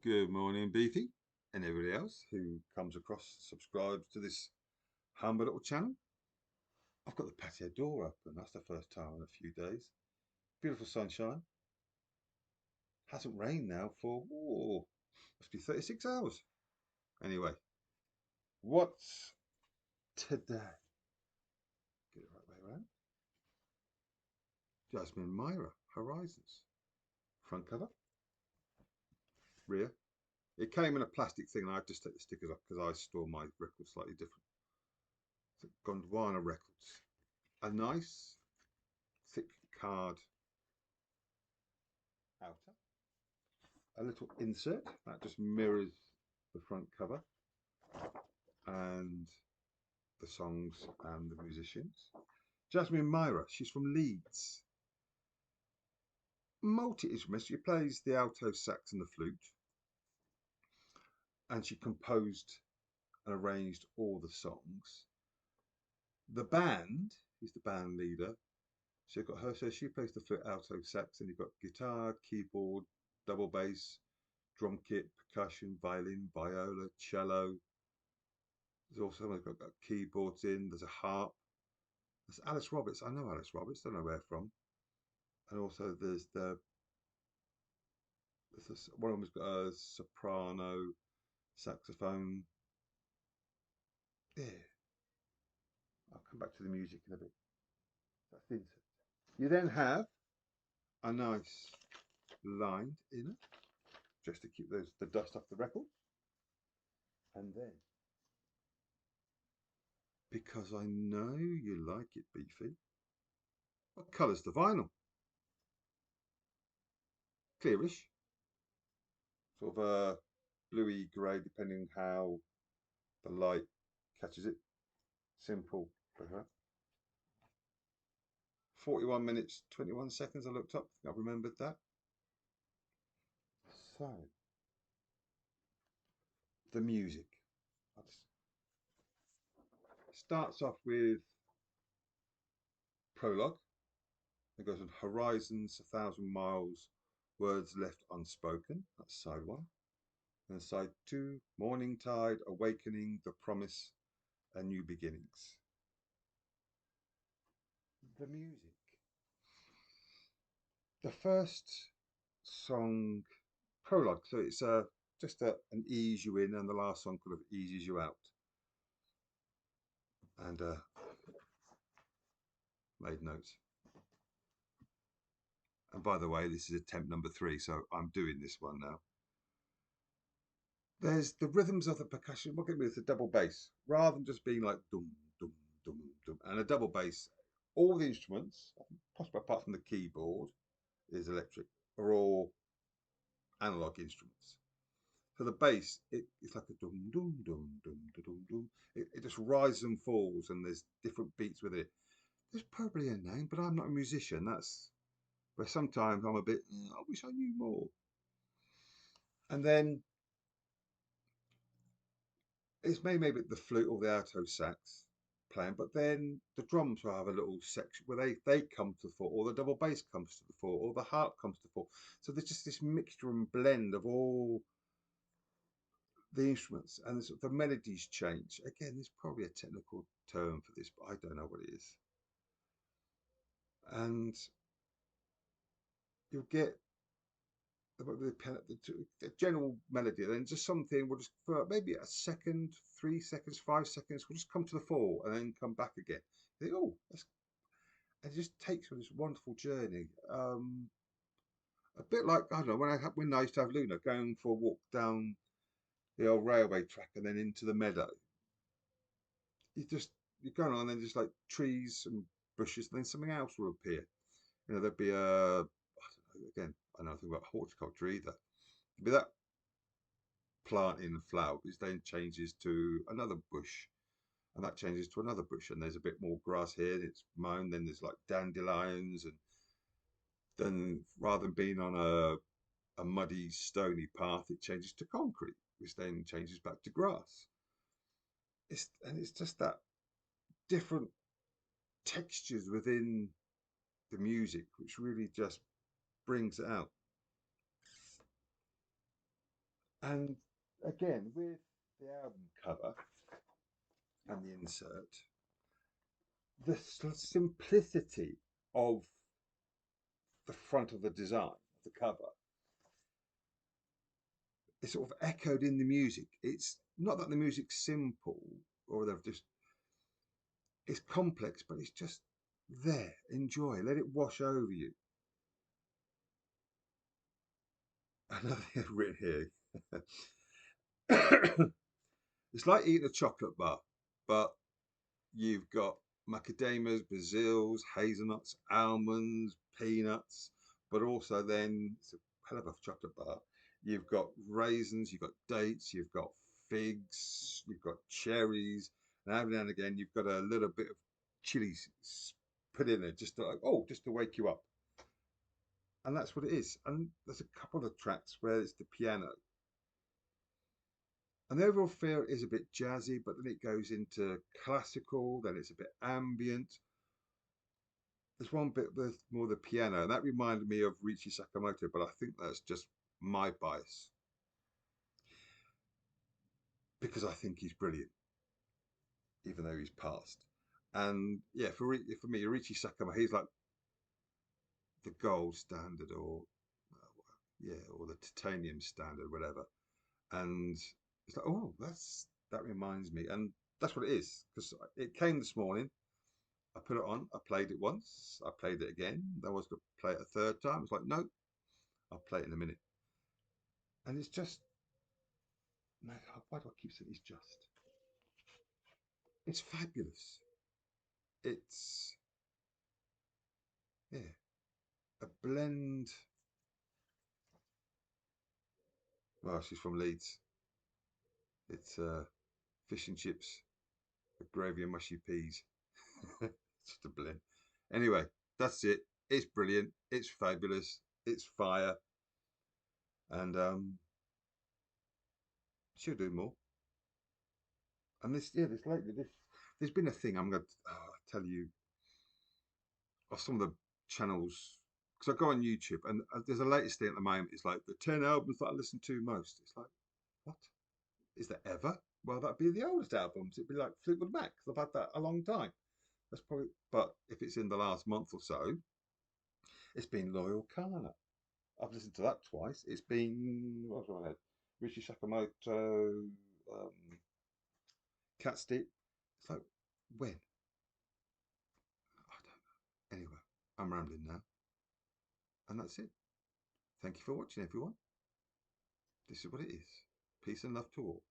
Good morning, Beefy, and everybody else who comes across, subscribes to this humble little channel. I've got the patio door open. That's the first time in a few days. Beautiful sunshine. Hasn't rained now for, must be 36 hours. Anyway, what's today? Get it right way around. Jasmine Myra, Horizons. Front cover, rear. It came in a plastic thing and I just take the stickers off because I store my records slightly different. So Gondwana Records. A nice thick card outer, a little insert that just mirrors the front cover and the songs and the musicians. Jasmine Myra, she's from Leeds. Multi-instrument, she plays the alto sax and the flute, and she composed and arranged all the songs. The band, is the band leader, so you've got her, so she plays the flute, alto sax, and you've got guitar, keyboard, double bass, drum kit, percussion, violin, viola, cello. There's also got keyboards in. There's a harp. There's Alice Roberts. I know Alice Roberts. Don't know where from. And also one of them's got a soprano, saxophone. Yeah, I'll come back to the music in a bit. That's the insert. You then have a nice lined inner, just to keep the dust off the record. And then, because I know you like it beefy, what colour's the vinyl? Clearish, sort of a bluey grey, depending how the light catches it. Simple. 41 minutes 21 seconds. I looked up. I remembered that. So the music starts off with prologue. It goes on horizons 1,000 miles, words left unspoken. That's side one. And side two, morning tide, awakening, the promise, and new beginnings. The music. The first song, prologue. So it's just an ease you in, and the last song kind of eases you out. And made notes. And by the way, this is attempt number 3, so I'm doing this one now. There's the rhythms of the percussion. What can be with the double bass, rather than just being like dum dum dum dum, and a double bass. All the instruments, possibly apart from the keyboard, is electric, are all analog instruments. So the bass, it's like a dum dum dum dum dum dum. It just rises and falls, and there's different beats with it. There's probably a name, but I'm not a musician. That's where sometimes I'm a bit. I wish I knew more. And then it's maybe the flute or the alto sax playing, but then the drums will have a little section where they come to the fore, or the double bass comes to the fore, or the harp comes to the fore. So there's just this mixture and blend of all the instruments, and the melodies change. Again, there's probably a technical term for this, but I don't know what it is. And you'll get the general melody, then just something will just for maybe a second, 3 seconds, 5 seconds will just come to the fore and then come back again. You think, oh, it just takes you on this wonderful journey. A bit like, I don't know, when I used to have Luna going for a walk down the old railway track and then into the meadow. You're going on, and then just like trees and bushes, and then something else will appear. There'd be again, I know nothing about horticulture either. There'd be that plant in the flower, which then changes to another bush, and that changes to another bush, and there's a bit more grass here, and it's mown. Then there's like dandelions, and then rather than being on a muddy, stony path, it changes to concrete, which then changes back to grass. It's just that different textures within the music, which really just brings it out. And again, with the album cover and the insert, the simplicity of the front of the design, the cover, is sort of echoed in the music. It's not that the music's simple or they've just, it's complex, but it's just there. Enjoy, let it wash over you. Another thing I've written here. It's like eating a chocolate bar, but you've got macadamias, Brazils, hazelnuts, almonds, peanuts, but also then it's a hell of a chocolate bar. You've got raisins, you've got dates, you've got figs, you've got cherries, and every now and again you've got a little bit of chili put in there just to like, oh, just to wake you up. And that's what it is. And there's a couple of tracks where it's the piano. And the overall feel is a bit jazzy, but then it goes into classical, then it's a bit ambient. There's one bit with more the piano, and that reminded me of Richie Sakamoto, but I think that's just my bias because I think he's brilliant, even though he's passed. And yeah, for me, Richie Sakamoto, he's like the gold standard, or yeah, or the titanium standard, whatever. And it's like, oh, that reminds me, and that's what it is because it came this morning. I put it on. I played it once. I played it again. I was going to play it a third time. It's like, no, I'll play it in a minute. And it's just, no, why do I keep saying it's just? It's fabulous. It's, yeah, a blend. Well, she's from Leeds. It's fish and chips with gravy and mushy peas. It's just a blend. Anyway, that's it. It's brilliant. It's fabulous. It's fire. And she'll do more. And this, yeah, this lately, there's been a thing I'm going to tell you of some of the channels because I go on YouTube and there's a latest thing at the moment. It's like the 10 albums that I listen to most. It's like, what is there ever? Well, that'd be the oldest albums. It'd be like Fleetwood Mac. I've had that a long time. That's probably, but if it's in the last month or so, it's been Loyal Kana. I've listened to that twice. It's been what was I had? Richie Sakamoto, Cat Stick. It's like when? I don't know. Anyway, I'm rambling now, and that's it. Thank you for watching, everyone. This is what it is. Peace and love to all.